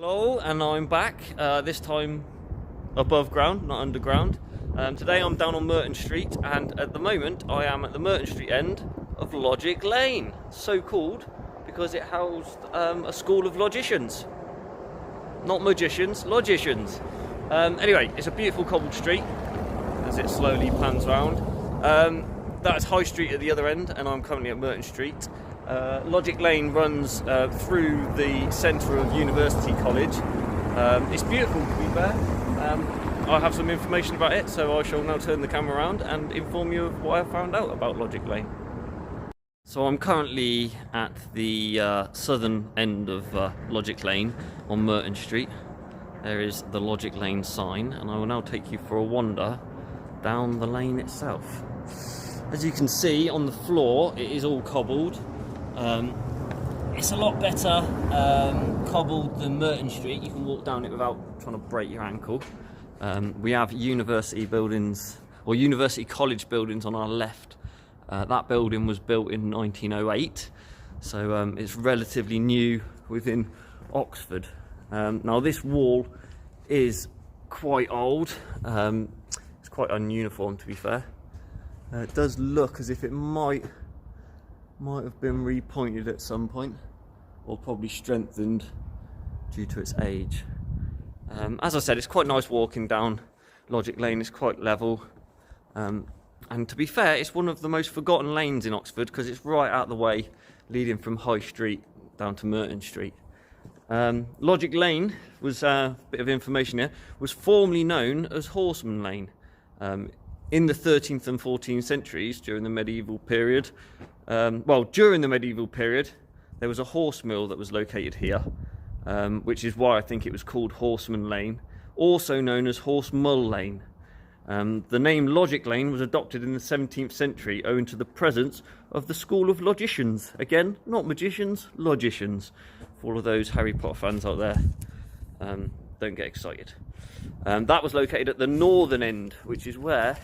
Hello, and I'm back, this time above ground, not underground. Today I'm down on Merton Street, and at the moment I am at the Merton Street end of Logic Lane. So called because it housed a school of logicians. Not magicians, logicians. Anyway, it's a beautiful cobbled street as it slowly pans round. That's High Street at the other end, and I'm currently at Merton Street. Logic Lane runs through the centre of University College. It's beautiful, to be fair. I have some information about it, so I shall now turn the camera around and inform you of what I found out about Logic Lane. So I'm currently at the southern end of Logic Lane on Merton Street. There is the Logic Lane sign, and I will now take you for a wander down the lane itself. As you can see on the floor, it is all cobbled. It's a lot better cobbled than Merton Street. You can walk down it without trying to break your ankle. We have university buildings, or University College buildings on our left. That building was built in 1908, so it's relatively new within Oxford. Now this wall is quite old. It's quite ununiform, to be fair. It does look as if it might have been repointed at some point, or probably strengthened due to its age. As I said, it's quite nice walking down Logic Lane. It's quite level, and to be fair, it's one of the most forgotten lanes in Oxford because it's right out the way, leading from High Street down to Merton Street. Logic Lane was a bit of information here. Was formerly known as Horseman Lane. In the 13th and 14th centuries, during the medieval period, during the medieval period, there was a horse mill that was located here, which is why I think it was called Horseman Lane, also known as Horse Mull Lane. The name Logic Lane was adopted in the 17th century owing to the presence of the School of Logicians. Again, not magicians, logicians. For all of those Harry Potter fans out there, don't get excited. That was located at the northern end, which is where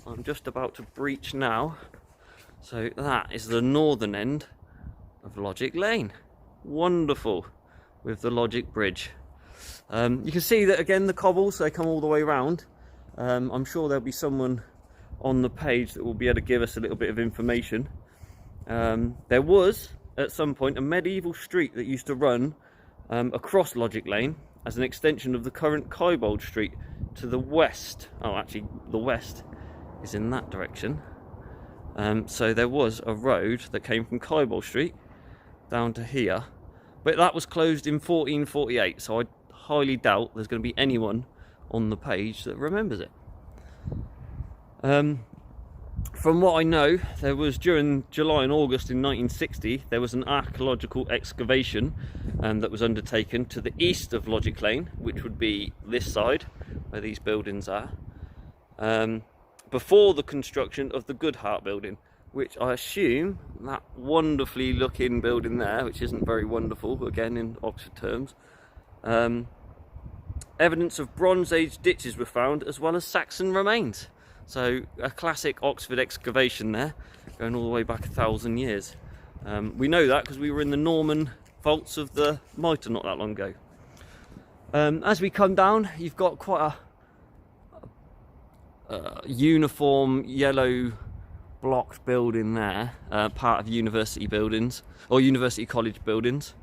I'm just about to breach now. So that is the northern end of Logic Lane. Wonderful, with the Logic Bridge. You can see that again, the cobbles, they come all the way around. I'm sure there'll be someone on the page that will be able to give us a little bit of information. There was, at some point, a medieval street that used to run across Logic Lane as an extension of the current Kybald Street to the west. Oh, actually, the west is in that direction. So there was a road that came from Kybald Street down to here, but that was closed in 1448, so I highly doubt there's going to be anyone on the page that remembers it. From what I know, there was during July and August in 1960, there was an archaeological excavation that was undertaken to the east of Logic Lane, which would be this side where these buildings are, before the construction of the Goodhart building, which I assume, that wonderfully looking building there, which isn't very wonderful, again in Oxford terms, evidence of Bronze Age ditches were found, as well as Saxon remains. So a classic Oxford excavation there, going all the way back 1,000 years. We know that because we were in the Norman vaults of the Mitre not that long ago. As we come down, you've got quite a uniform yellow blocked building there, part of university buildings, or University College buildings.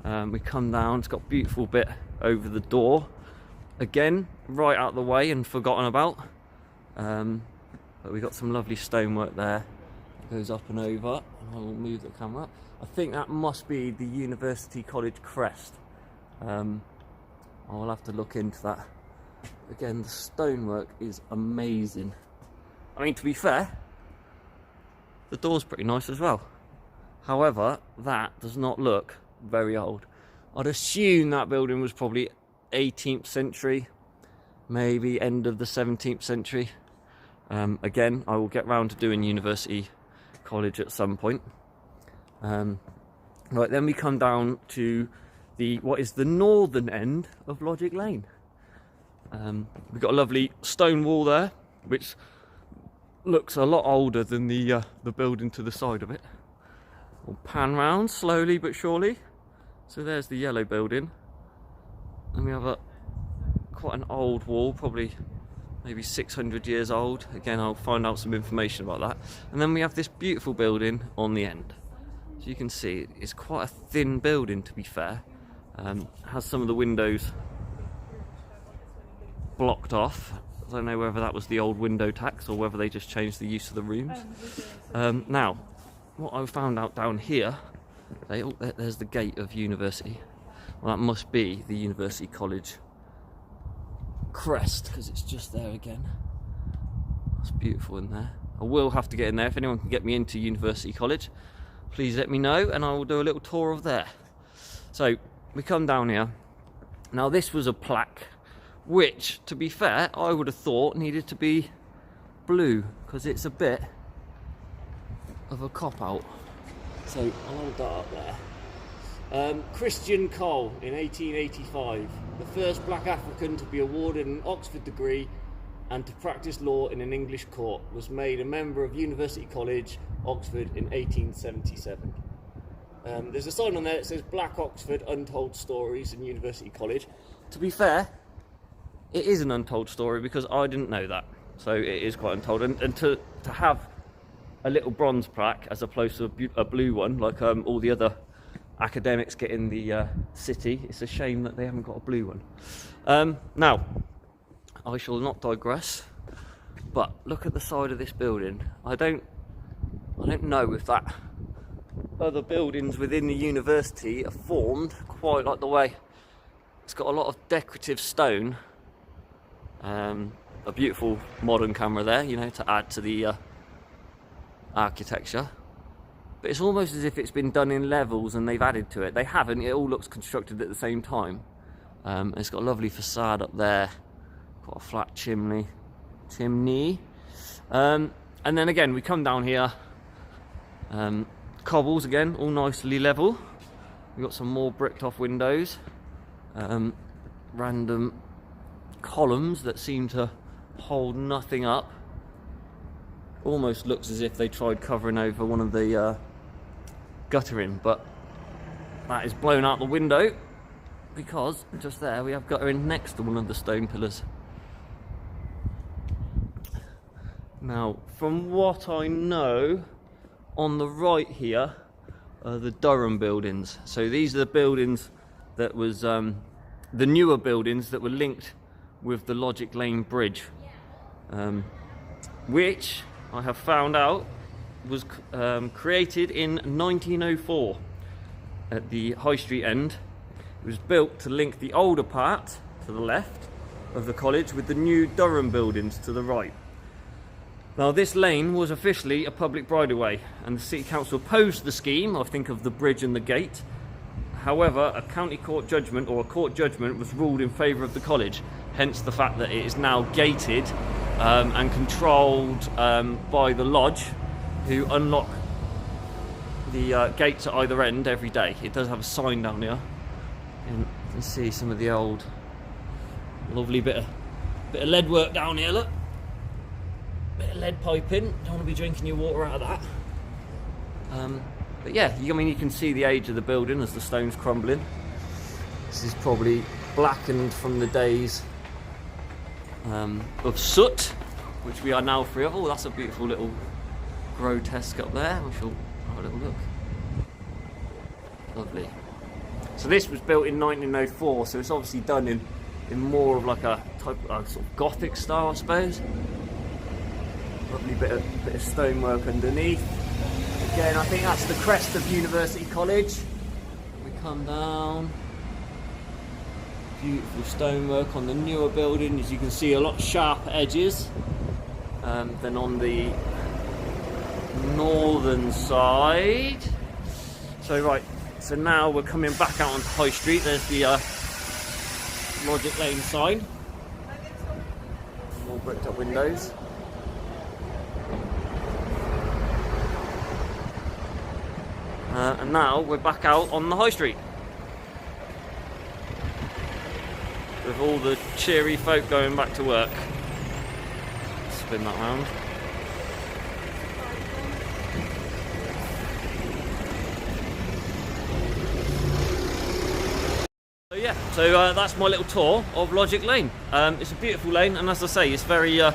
We come down, it's got a beautiful bit over the door. Again, right out the way and forgotten about. But we've got some lovely stonework there. It goes up and over, and I will move the camera up. I think that must be the University College crest. I'll have to look into that. Again, the stonework is amazing. I mean, to be fair, the door's pretty nice as well. However, that does not look very old. I'd assume that building was probably 18th century, maybe end of the 17th century. Again, I will get round to doing University College at some point. Right, then we come down to what is the northern end of Logic Lane. We've got a lovely stone wall there, which looks a lot older than the building to the side of it. We'll pan round slowly but surely. So there's the yellow building. And we have quite an old wall, probably maybe 600 years old. Again, I'll find out some information about that. And then we have this beautiful building on the end. So you can see it's quite a thin building, to be fair. Has some of the windows blocked off. I don't know whether that was the old window tax or whether they just changed the use of the rooms. Now, what I found out down here, there's the gate of university. Well, that must be the University College crest, because it's just there again. It's beautiful in there. I will have to get in there. If anyone can get me into University College, please let me know and I will do a little tour of there. So we come down here. Now this was a plaque which, to be fair, I would have thought needed to be blue, because it's a bit of a cop-out. So I'll hold that up there. Christian Cole in 1885, the first black African to be awarded an Oxford degree and to practice law in an English court, was made a member of University College, Oxford in 1877. There's a sign on there that says Black Oxford Untold Stories in University College. To be fair, it is an untold story because I didn't know that. So it is quite untold. And to have a little bronze plaque as opposed to a blue one, like all the other academics get in the city, it's a shame that they haven't got a blue one. Now, I shall not digress, but look at the side of this building. I don't know if that other buildings within the university are formed quite like the way. It's got a lot of decorative stone. A beautiful modern camera there, you know, to add to the architecture. But it's almost as if it's been done in levels and they've added to it. They haven't, it all looks constructed at the same time. It's got a lovely facade up there, quite a flat chimney. And then again, we come down here, cobbles again, all nicely level. We've got some more bricked off windows, random columns that seem to hold nothing up. Almost looks as if they tried covering over one of the guttering, but that is blown out the window because just there we have guttering next to one of the stone pillars. Now, from what I know, on the right here are the Durham buildings. So these are the buildings that was the newer buildings that were linked with the Logic Lane Bridge, which I have found out was created in 1904 at the High Street end. It was built to link the older part to the left of the college with the new Durham buildings to the right. Now, this lane was officially a public bridleway and the City Council opposed the scheme, I think, of the bridge and the gate. However, a county court judgment or a court judgment was ruled in favour of the college, hence the fact that it is now gated and controlled by the lodge, who unlock the gates at either end every day. It does have a sign down here, and you can see some of the old, lovely bit of lead work down here. Look, bit of lead piping. Don't want to be drinking your water out of that. But yeah, I mean, you can see the age of the building as the stone's crumbling. This is probably blackened from the days of soot, which we are now free of. Oh, that's a beautiful little grotesque up there. We shall have a little look. Lovely. So this was built in 1904, so it's obviously done in more of like a type of sort of Gothic style, I suppose. Lovely bit of stonework underneath. Again, I think that's the crest of University College. We come down. Beautiful stonework on the newer building. As you can see, a lot sharper edges than on the northern side. So right, so now we're coming back out onto High Street. There's the Logic Lane sign. More bricked up windows. And now we're back out on the High Street with all the cheery folk going back to work. Spin that round. So yeah, So that's my little tour of Logic Lane. It's a beautiful lane, and as I say, it's very, I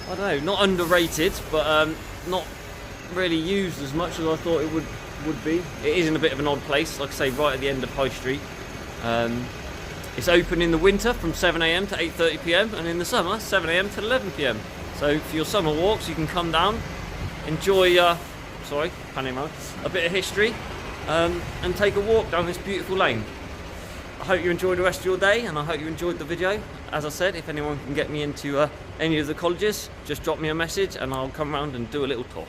don't know, not underrated, but not really used as much as I thought it would be. It is in a bit of an odd place, like I say, right at the end of High Street. It's open in the winter from 7 AM to 8:30 PM, and in the summer, 7 AM to 11 PM. So for your summer walks, you can come down, enjoy, panning around, a bit of history, and take a walk down this beautiful lane. I hope you enjoyed the rest of your day, and I hope you enjoyed the video. As I said, if anyone can get me into any of the colleges, just drop me a message and I'll come around and do a little tour.